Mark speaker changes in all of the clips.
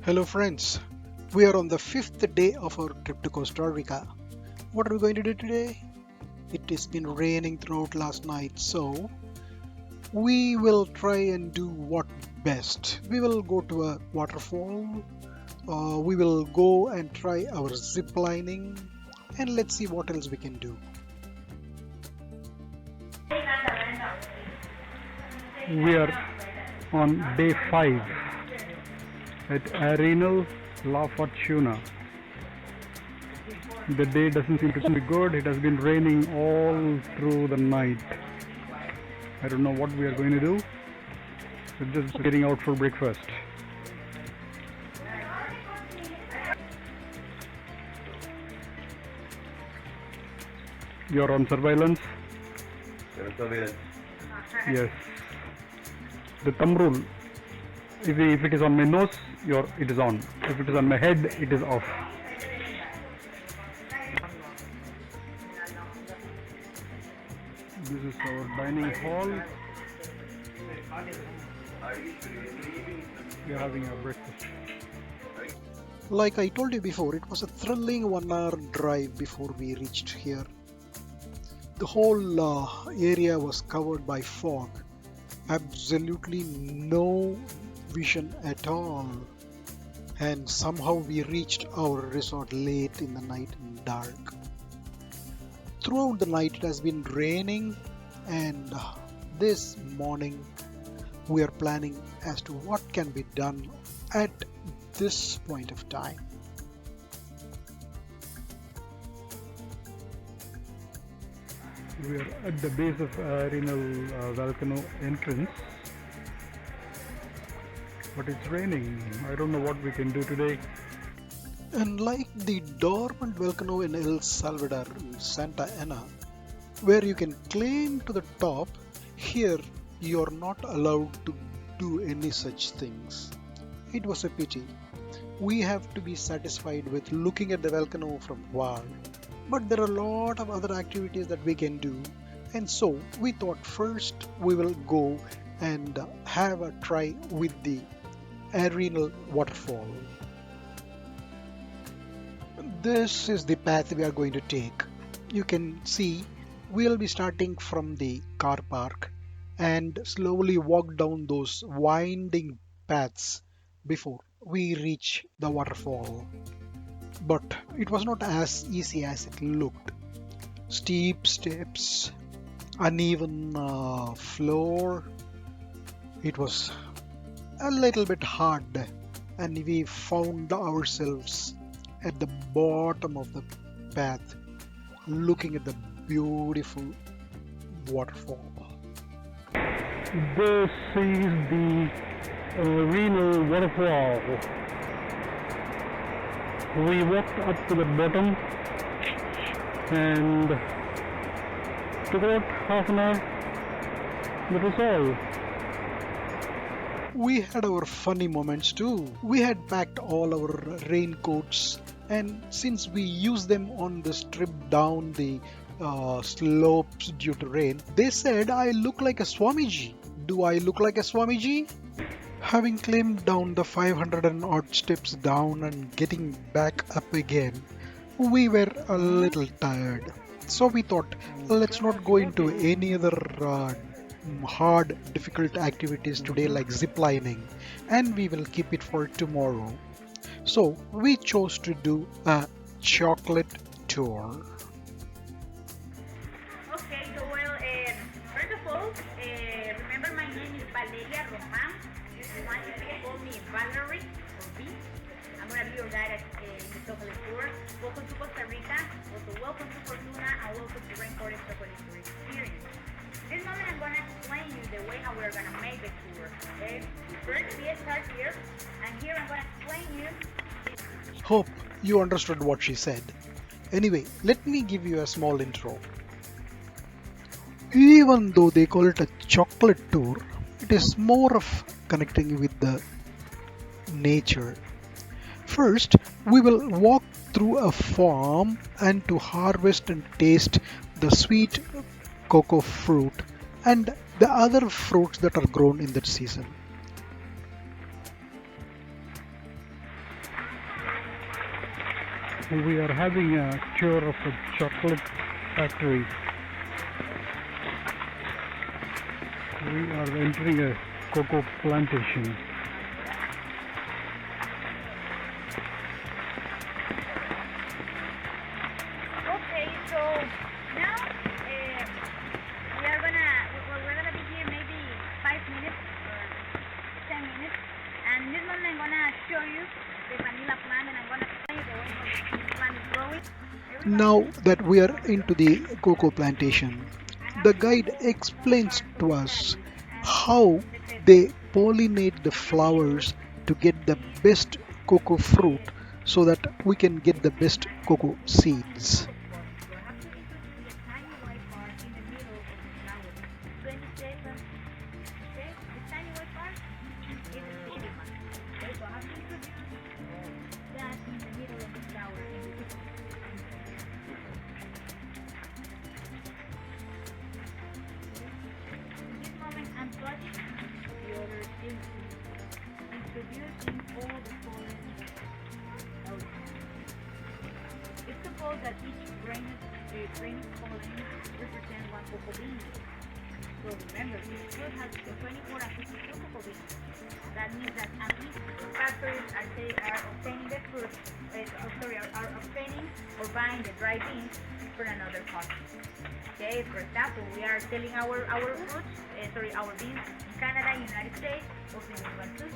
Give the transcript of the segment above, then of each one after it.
Speaker 1: Hello friends, we are on the fifth day of our trip to Costa Rica. What are we going to do today? It has been raining throughout last night, so we will try and do what best. We will go to a waterfall, we will go and try our zip lining, and let's see what else we can do.
Speaker 2: We are on day 5 at Arenal, La Fortuna. The day doesn't seem to be good. It has been raining all through the night. I don't know what we are going to do. We're just getting out for breakfast. You're on surveillance? Yes. The thumb rule. If it is on my nose, it is on. If it is on my head, it is off. This is our dining hall. We are having our breakfast.
Speaker 1: Like I told you before, it was a thrilling 1 hour drive before we reached here. The whole area was covered by fog. Absolutely no vision at all. And somehow we reached our resort late in the night and dark. Throughout the night it has been raining, and this morning we are planning as to what can be done at this point of time.
Speaker 2: We are at the base of Arenal Volcano entrance, but it's raining. I don't know what we can do today.
Speaker 1: And like the dormant volcano in El Salvador, Santa Ana, where you can climb to the top, here you are not allowed to do any such things. It was a pity. We have to be satisfied with looking at the volcano from afar. But there are a lot of other activities that we can do, and so we thought first we will go and have a try with the Arenal waterfall. This is the path we are going to take. You can see we'll be starting from the car park and slowly walk down those winding paths before we reach the waterfall. But it was not as easy as it looked. Steep steps, uneven floor. It was a little bit hard, and we found ourselves at the bottom of the path looking at the beautiful waterfall.
Speaker 2: This is the Arenal waterfall. We walked up to the bottom and took about half an hour. That was all.
Speaker 1: We had our funny moments too. We had packed all our raincoats, and since we used them on this trip down the slopes due to rain, they said I look like a Swamiji. Do I look like a Swamiji? Having climbed down the 500 and odd steps down and getting back up again, we were a little tired. So we thought, let's not go into any other hard, difficult activities today like ziplining, and we will keep it for tomorrow. So we chose to do a chocolate tour.
Speaker 3: Okay, so first of all, remember my name is Valeria Roman. If you want, you can call me Valerie or V. I'm going to be your guide at the chocolate tour. Welcome to Costa Rica, also welcome to Fortuna, and welcome to Rainforest Chocolate Tour Experience. This moment I'm going to explain you the way how we're going to make the tour. Okay? First, we start here, and here I'm going to explain you.
Speaker 1: Hope you understood what she said. Anyway, let me give you a small intro. Even though they call it a chocolate tour, it is more of connecting with the nature. First, we will walk through a farm and to harvest and taste the sweet cocoa fruit and the other fruits that are grown in that season.
Speaker 2: We are having a tour of a chocolate factory. We are entering a cocoa plantation.
Speaker 3: Okay, so now we're gonna be here maybe 5 minutes or 10 minutes, and in this moment I'm gonna show you the vanilla plant, and I'm gonna tell you the way how this plant is growing.
Speaker 1: Now that we are into the cocoa plantation, the guide explains to us how they pollinate the flowers to get the best cocoa fruit so that we can get the best cocoa seeds.
Speaker 3: You have to introduce the tiny white part in the middle of the flower. 20 seconds. Okay? The tiny white part is the seed one. Okay? So I have to introduce that in the middle of the flower. In this moment, I'm touching the other thing. Introducing all the pollen. It's supposed that each grain of pollen represents one cocoa bean. So remember, this fruit has between 24 and 52 cocoa beans. That means that at least factories are obtaining the fruit, are obtaining or buying the dry beans for another cost. Okay, for example, we are selling our fruits, our beans in Canada, United States, also in this one too.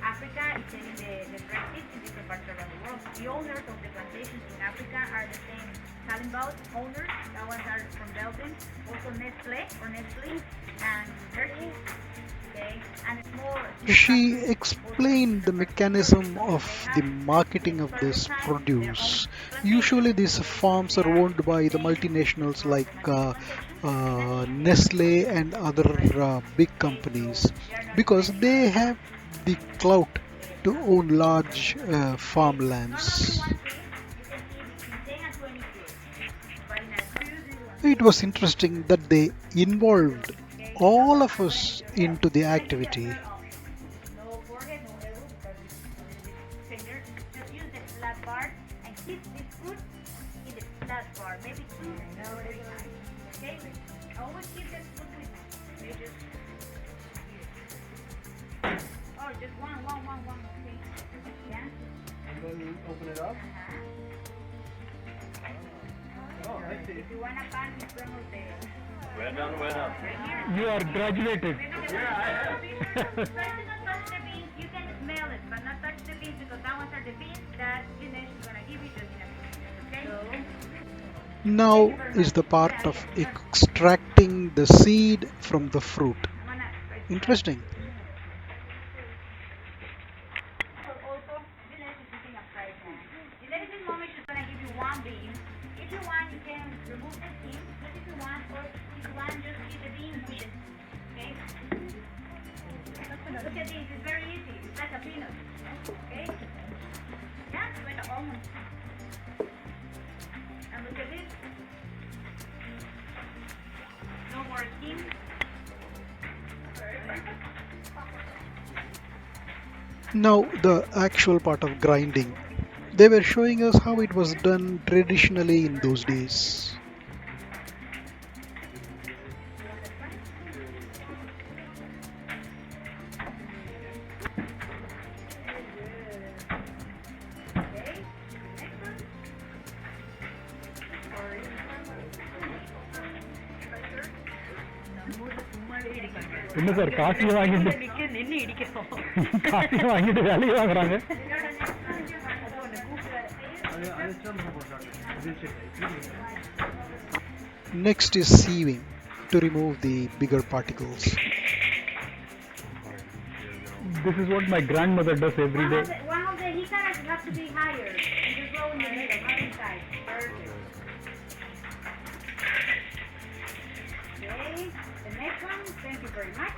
Speaker 3: Africa is selling the dry seeds in different parts around the world. The owners of the plantations in Africa are the same Kallenbau's owners. That ones are from Belgium. Also Nestle and Hershey. Okay, and it's more.
Speaker 1: She explained the mechanism of the marketing of this produce. Usually, these farms are owned by the multinationals like Nestle and other big companies because they have the clout to own large farmlands. It was interesting that they involved all of us into the activity.
Speaker 3: No forehead, no elbow, because it's finger. Just use the flat part and keep this foot in the flat part. Maybe two, no, very nice. Okay? Always keep this foot with you. Okay, just oh, just one, okay? Yeah?
Speaker 4: And then open it up. Oh, I see.
Speaker 3: If you want a pan in front of the
Speaker 4: Well done, well done.
Speaker 3: right here.
Speaker 2: You are graduated.
Speaker 4: Yeah, I have.
Speaker 3: Try to not touch the beans. You can smell it, but not touch the beans because that ones are the beans that Dinesh is gonna give you just in a minute. Okay?
Speaker 1: Now is the part of extracting the seed from the fruit.
Speaker 3: I'm gonna
Speaker 1: Interesting.
Speaker 3: also Dinesh is using a fry pan. Dinesh, in this moment she's gonna give you one bean. If you want, you can remove the skin. Just if you want, or if you want, just eat the bean with it. Okay? Look at this. It's very easy. It's like a peanut. Okay? Yeah, it's like an almond. And look at this. No more skin.
Speaker 1: Now the actual part of grinding. They were showing us how it was done traditionally in those days.
Speaker 2: என்ன sir காசு வாங்கிட்டு காசு வாங்கிட்டு வேலையை வாங்குறாங்க.
Speaker 1: Next is sieving to remove the bigger particles.
Speaker 2: This is what my grandmother does every day.
Speaker 3: One of the jicaras have to be higher. You just go in the middle, not inside. Perfect. Okay, the next one, thank you very much.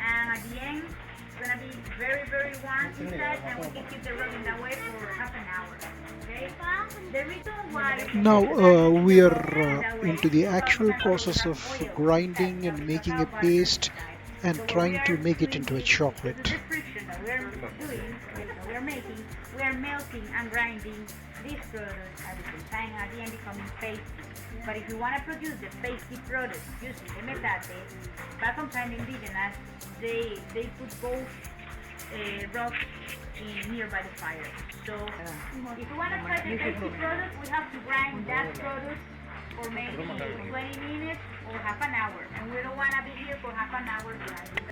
Speaker 3: And at the end, it's gonna be very, very warm inside, and we can keep the rubbing that way for half an hour. Okay? The reason why
Speaker 1: Now
Speaker 3: we started in
Speaker 1: we
Speaker 3: the
Speaker 1: are
Speaker 3: road that way
Speaker 1: into the
Speaker 3: because
Speaker 1: actual
Speaker 3: sometimes we
Speaker 1: process
Speaker 3: have
Speaker 1: of
Speaker 3: oil that
Speaker 1: grinding and
Speaker 3: comes from
Speaker 1: making a
Speaker 3: our bottom
Speaker 1: paste
Speaker 3: inside.
Speaker 1: and
Speaker 3: So what we
Speaker 1: trying to
Speaker 3: are
Speaker 1: make it
Speaker 3: doing
Speaker 1: into a
Speaker 3: this is
Speaker 1: chocolate.
Speaker 3: the friction that we are doing, that we are making. We are melting and grinding this product at the same time. At the end, becoming pasty. But if you want to produce the pasty product using the metate, back on time indigenous, they put both rocks in nearby the fire. So if you want to try the tasty product, we have to grind that product for maybe 20 minutes or half an hour. And we don't want to be here for half an hour grinding.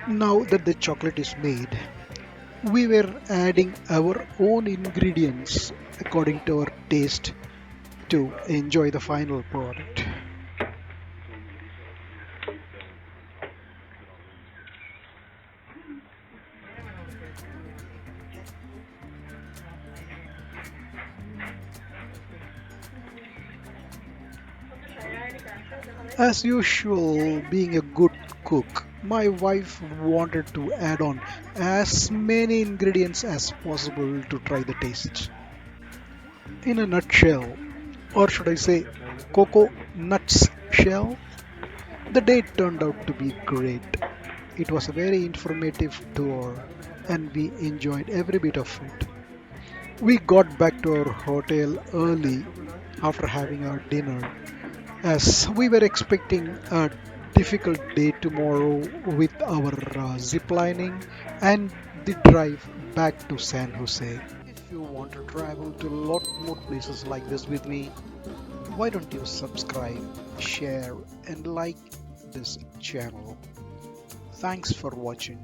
Speaker 1: Now that the chocolate is made, we were adding our own ingredients according to our taste to enjoy the final product. As usual, being a good cook, my wife wanted to add on as many ingredients as possible to try the taste. In a nutshell, or should I say, cocoa nuts shell, the day turned out to be great. It was a very informative tour and we enjoyed every bit of it. We got back to our hotel early after having our dinner as we were expecting a difficult day tomorrow with our zip lining and the drive back to San Jose. If you want to travel to a lot more places like this with me, why don't you subscribe, share, and like this channel? Thanks for watching.